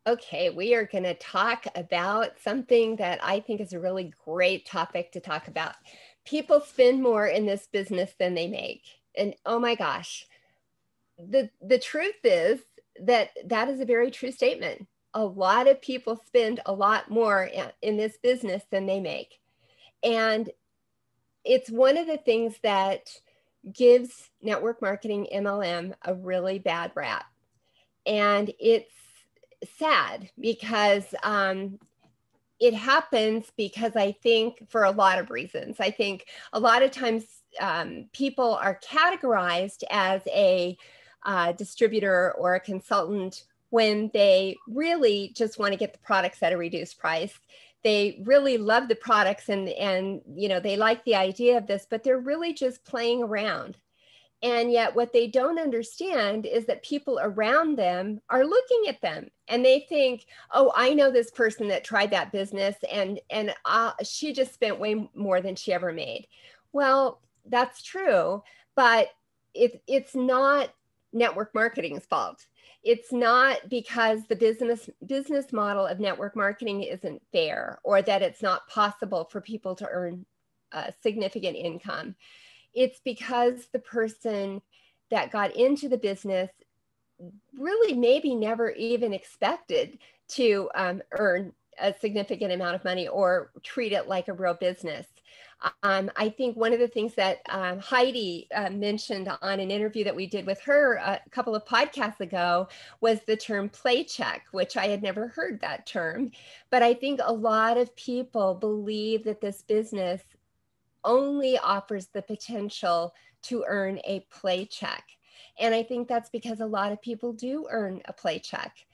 Okay, we are going to talk about something that I think is a really great topic to talk about. People spend more in this business than they make. And oh my gosh, the truth is that that is a very true statement. A lot of people spend a lot more in this business than they make. And it's one of the things that gives network marketing MLM a really bad rap. And it's sad because it happens because I think for a lot of reasons. I think a lot of times people are categorized as a distributor or a consultant when they really just want to get the products at a reduced price. They really love the products and you know they like the idea of this, but they're really just playing around. And yet, what they don't understand is that people around them are looking at them and they think, "Oh, I know this person that tried that business, and she just spent way more than she ever made." Well, that's true, but it's not network marketing's fault. It's not because the business model of network marketing isn't fair or that it's not possible for people to earn significant income. It's because the person that got into the business really maybe never even expected to earn a significant amount of money or treat it like a real business. I think one of the things that Heidi mentioned on an interview that we did with her a couple of podcasts ago was the term play check, which I had never heard that term. But I think a lot of people believe that this business only offers the potential to earn a play check. And I think that's because a lot of people do earn a play check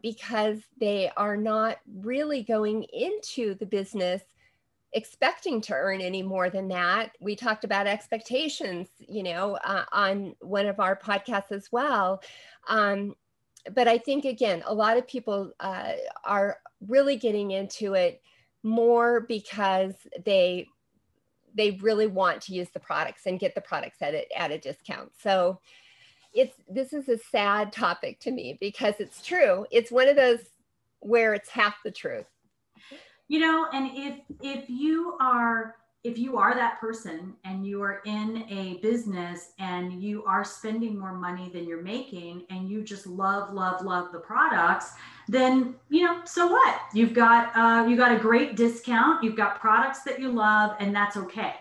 because they are not really going into the business expecting to earn any more than that. We talked about expectations, on one of our podcasts as well. But I think, again, a lot of people are really getting into it more because they really want to use the products and get the products at a discount. So this is a sad topic to me because it's true. It's one of those where it's half the truth. And if you are that person and you are in a business and you are spending more money than you're making and you just love the products, then so what? You got a great discount, you've got products that you love, and that's okay.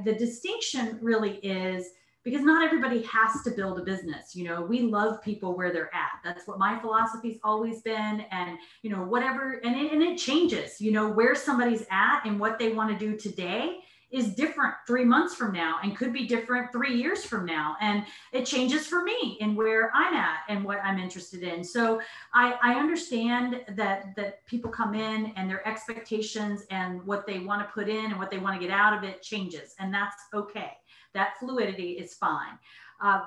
The distinction really is because not everybody has to build a business. We love people where they're at. That's what my philosophy's always been. And, whatever, and it changes, where somebody's at and what they want to do today is different 3 months from now and could be different 3 years from now. And it changes for me and where I'm at and what I'm interested in. So I understand that people come in and their expectations and what they want to put in and what they want to get out of it changes. And that's okay. That fluidity is fine.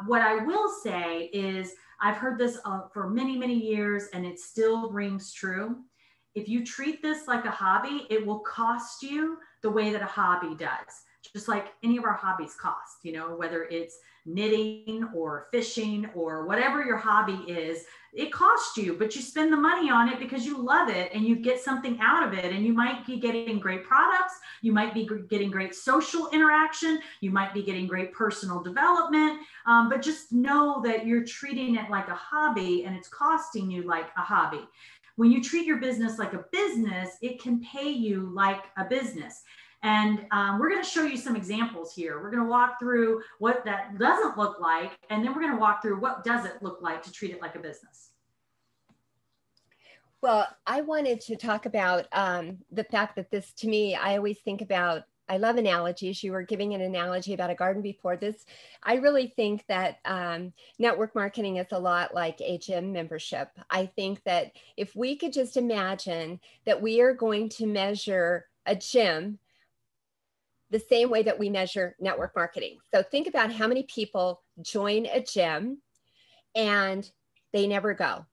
What I will say is I've heard this for many, many years, and it still rings true. If you treat this like a hobby, it will cost you the way that a hobby does, just like any of our hobbies cost, whether it's knitting or fishing or whatever your hobby is, it costs you, but you spend the money on it because you love it and you get something out of it. And you might be getting great products. You might be getting great social interaction. You might be getting great personal development. But just know that you're treating it like a hobby and it's costing you like a hobby. When you treat your business like a business, it can pay you like a business. And we're going to show you some examples here. We're going to walk through what that doesn't look like, and then we're going to walk through what does it look like to treat it like a business. Well, I wanted to talk about the fact that this, to me, I always think about, I love analogies. You were giving an analogy about a garden before this. I really think that network marketing is a lot like a gym membership. I think that if we could just imagine that we are going to measure a gym the same way that we measure network marketing. So think about how many people join a gym and they never go.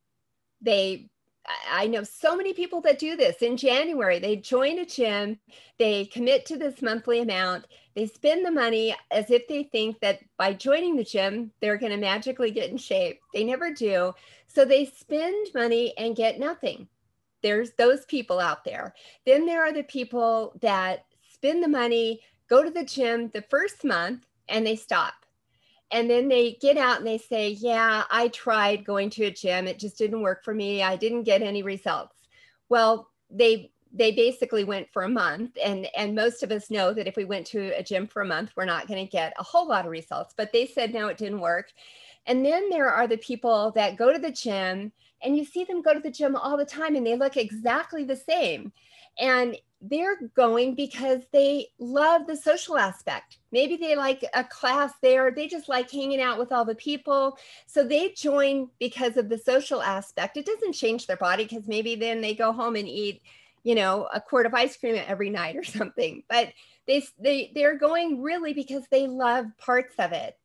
I know so many people that do this in January. They join a gym, they commit to this monthly amount, They spend the money as if they think that by joining the gym, they're going to magically get in shape. They never do. So they spend money and get nothing. There's those people out there. Then there are the people that spend the money, go to the gym the first month, and they stop. And then they get out and they say, yeah, I tried going to a gym. It just didn't work for me. I didn't get any results. Well, they basically went for a month, and most of us know that if we went to a gym for a month, we're not going to get a whole lot of results. But they said, no, it didn't work. And then there are the people that go to the gym, and you see them go to the gym all the time, and they look exactly the same. And they're going because they love the social aspect. Maybe they like a class there. They just like hanging out with all the people. So they join because of the social aspect. It doesn't change their body, because maybe then they go home and eat, a quart of ice cream every night or something. But they're going really because they love parts of it.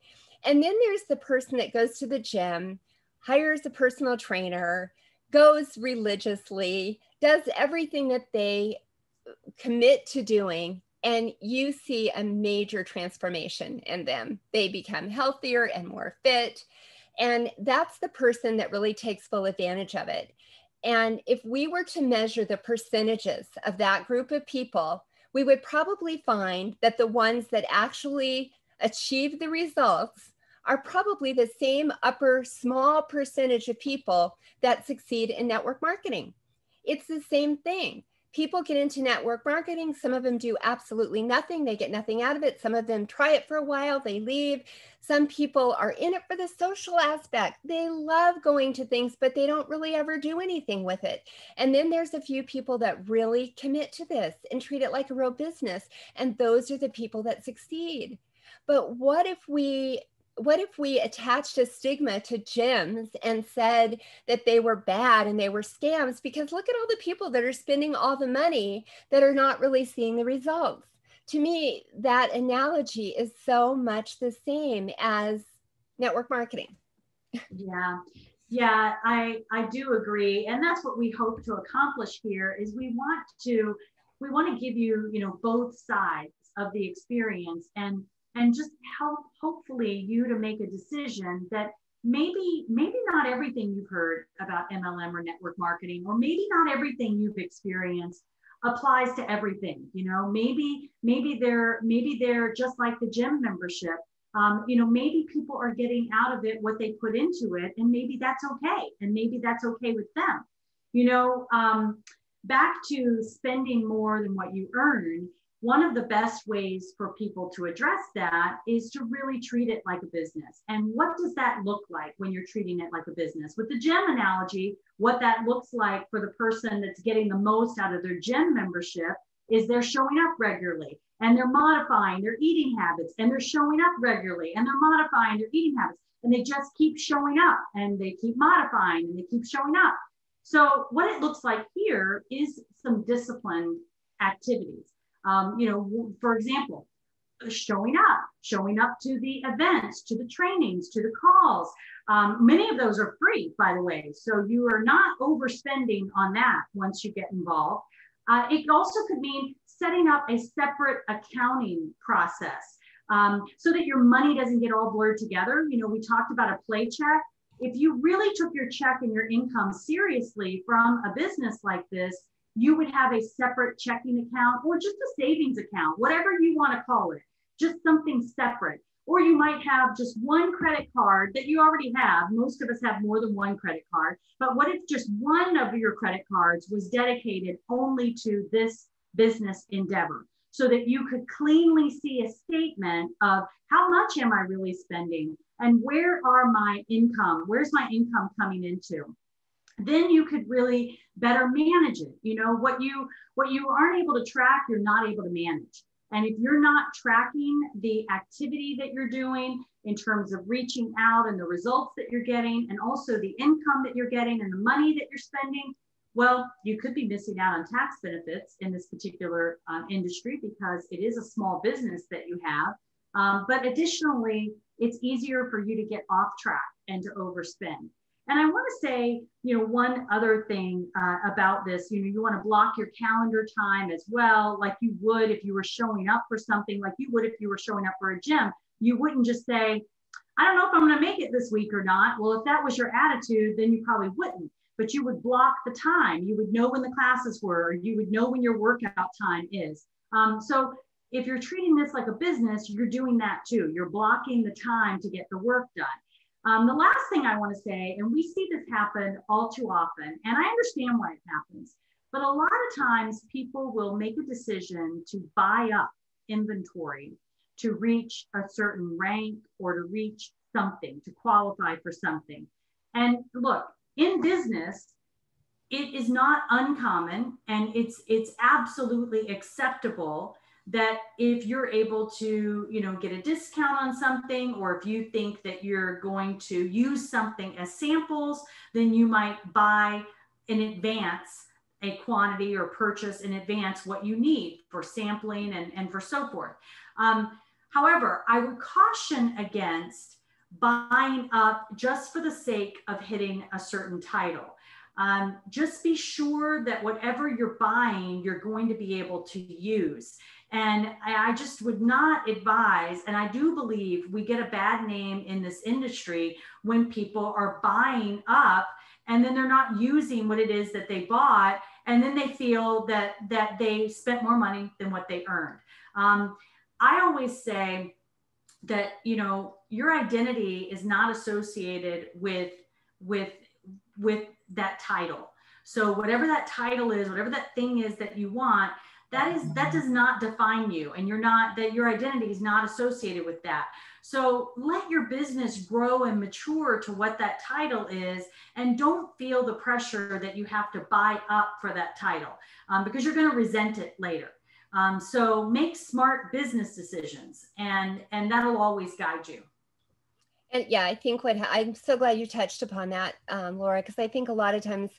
And then there's the person that goes to the gym, hires a personal trainer, goes religiously, does everything that they commit to doing, and you see a major transformation in them. They become healthier and more fit. And that's the person that really takes full advantage of it. And if we were to measure the percentages of that group of people, we would probably find that the ones that actually achieve the results are probably the same upper small percentage of people that succeed in network marketing. It's the same thing. People get into network marketing. Some of them do absolutely nothing. They get nothing out of it. Some of them try it for a while, they leave. Some people are in it for the social aspect. They love going to things, but they don't really ever do anything with it. And then there's a few people that really commit to this and treat it like a real business. And those are the people that succeed. But what if we attached a stigma to gyms and said that they were bad and they were scams? Because look at all the people that are spending all the money that are not really seeing the results. To me, that analogy is so much the same as network marketing. Yeah. Yeah, I do agree. And that's what we hope to accomplish here is we want to give you, both sides of the experience and just help hopefully you to make a decision that maybe not everything you've heard about MLM or network marketing, or maybe not everything you've experienced applies to everything. Maybe they're just like the gym membership. Maybe people are getting out of it what they put into it, and maybe that's okay. And maybe that's okay with them. Back to spending more than what you earn. One of the best ways for people to address that is to really treat it like a business. And what does that look like when you're treating it like a business? With the gym analogy, what that looks like for the person that's getting the most out of their gym membership is they're showing up regularly and they're modifying their eating habits, and they're showing up regularly and they're modifying their eating habits, and they just keep showing up and they keep modifying and they keep showing up. So what it looks like here is some disciplined activities. For example, showing up to the events, to the trainings, to the calls. Many of those are free, by the way. So you are not overspending on that once you get involved. It also could mean setting up a separate accounting process so that your money doesn't get all blurred together. We talked about a play check. If you really took your check and your income seriously from a business like this, you would have a separate checking account or just a savings account, whatever you want to call it, just something separate. Or you might have just one credit card that you already have. Most of us have more than one credit card. But what if just one of your credit cards was dedicated only to this business endeavor, so that you could cleanly see a statement of how much am I really spending and where's my income coming into? Then you could really better manage it. What you aren't able to track, you're not able to manage. And if you're not tracking the activity that you're doing in terms of reaching out and the results that you're getting, and also the income that you're getting and the money that you're spending, well, you could be missing out on tax benefits in this particular industry, because it is a small business that you have. But additionally, it's easier for you to get off track and to overspend. And I want to say, one other thing about this, you want to block your calendar time as well, like you would if you were showing up for something, like you would if you were showing up for a gym. You wouldn't just say, I don't know if I'm going to make it this week or not. Well, if that was your attitude, then you probably wouldn't, but you would block the time. You would know when the classes were, or you would know when your workout time is. So if you're treating this like a business, you're doing that too. You're blocking the time to get the work done. The last thing I want to say, and we see this happen all too often, and I understand why it happens, but a lot of times people will make a decision to buy up inventory to reach a certain rank or to reach something, to qualify for something. And look, in business, it is not uncommon, and it's absolutely acceptable that if you're able to, get a discount on something, or if you think that you're going to use something as samples, then you might buy in advance a quantity or purchase in advance what you need for sampling and for so forth. However, I would caution against buying up just for the sake of hitting a certain title. Just be sure that whatever you're buying, you're going to be able to use. And I just would not advise, and I do believe we get a bad name in this industry when people are buying up and then they're not using what it is that they bought, and then they feel that they spent more money than what they earned. I always say that, your identity is not associated with that title. So whatever that title is, whatever that thing is that you want, that does not define you, and your identity is not associated with that. So let your business grow and mature to what that title is, and don't feel the pressure that you have to buy up for that title, because you're going to resent it later. So make smart business decisions, and that'll always guide you. And yeah, I think I'm so glad you touched upon that, Laura, because I think a lot of times,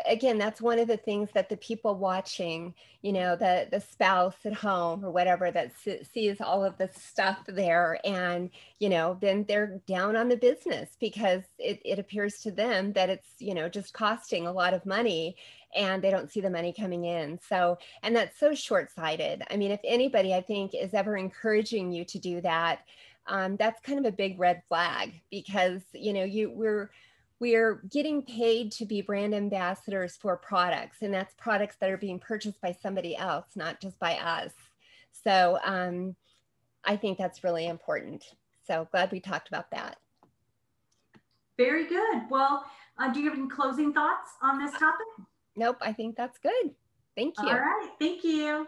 again, that's one of the things that the people watching, the spouse at home or whatever that sees all of this stuff there, and, then they're down on the business because it appears to them that it's, just costing a lot of money, and they don't see the money coming in. So, and that's so short-sighted. I mean, if anybody, I think, is ever encouraging you to do that, that's kind of a big red flag, because we're getting paid to be brand ambassadors for products, and that's products that are being purchased by somebody else, not just by us. So I think that's really important. So glad we talked about that. Very good. Well, do you have any closing thoughts on this topic? Nope, I think that's good. Thank you. All right. Thank you.